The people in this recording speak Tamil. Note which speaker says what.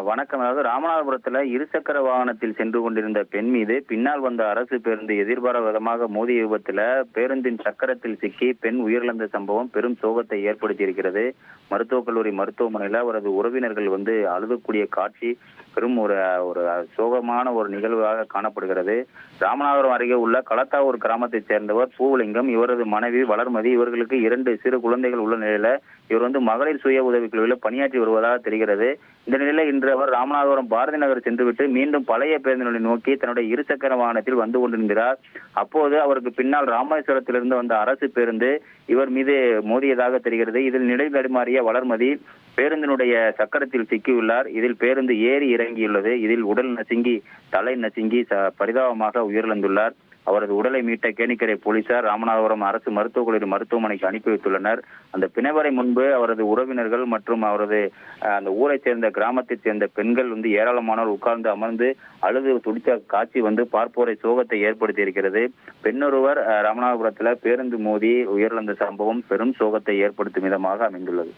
Speaker 1: வணக்கம். அதாவது ராமநாதபுரத்துல இருசக்கர வாகனத்தில் சென்று கொண்டிருந்த பெண் மீது பின்னால் வந்த அரசு பேருந்து எதிர்பாராத விதமாக மோதிய விபத்துல பேருந்தின் சக்கரத்தில் சிக்கி பெண் உயிரிழந்த சம்பவம் பெரும் சோகத்தை ஏற்படுத்தி இருக்கிறது. மருத்துவக் கல்லூரி மருத்துவமனையில அவரது உறவினர்கள் அழுகக்கூடிய காட்சி பெரும் ஒரு ஒரு சோகமான ஒரு நிகழ்வாக காணப்படுகிறது. ராமநாதபுரம் அருகே உள்ள களத்தாவூர் கிராமத்தைச் சேர்ந்தவர் பூவலிங்கம், இவரது மனைவி வளர்மதி. இவர்களுக்கு 2 சிறு குழந்தைகள் உள்ள நிலையில இவர் மகளிர் சுய உதவி குழுவில் பணியாற்றி வருவதாக தெரிகிறது. இந்த நிலையில் இன்று அவர் ராமநாதபுரம் பாரதி நகர் சென்றுவிட்டு மீண்டும் பழைய பேருந்து நிலையம் நோக்கி தன்னுடைய இருசக்கர வாகனத்தில் வந்து கொண்டிருக்கிறார். அப்போது அவருக்கு பின்னால் ராமேஸ்வரத்திலிருந்து வந்த அரசு பேருந்து இவர் மீது மோதியதாக தெரிகிறது. இதில் நிலை தடுமாறிய வளர்மதி பேருந்தினுடைய சக்கரத்தில் சிக்கியுள்ளார். இதில் பேருந்து ஏறி இறங்கியுள்ளது. இதில் உடல் நசுங்கி தலை நசுங்கி பரிதாபமாக உயிரிழந்துள்ளார். அவரது உடலை மீட்ட கேணிக்கரை போலீசார் ராமநாதபுரம் அரசு மருத்துவக் கல்லூரி மருத்துவமனைக்கு அனுப்பி வைத்துள்ளனர். அந்த பிணவரை முன்பு அவரது உறவினர்கள் மற்றும் அவரது அந்த ஊரைச் சேர்ந்த கிராமத்தைச் சேர்ந்த பெண்கள் ஏராளமானோர் உட்கார்ந்து அமர்ந்து அழுது துடித்த காட்சி பார்ப்போரை சோகத்தை ஏற்படுத்தி இருக்கிறது. பெண்ணொருவர் ராமநாதபுரத்துல பேருந்து மோதி உயிரிழந்த சம்பவம் பெரும் சோகத்தை ஏற்படுத்தும் விதமாக அமைந்துள்ளது.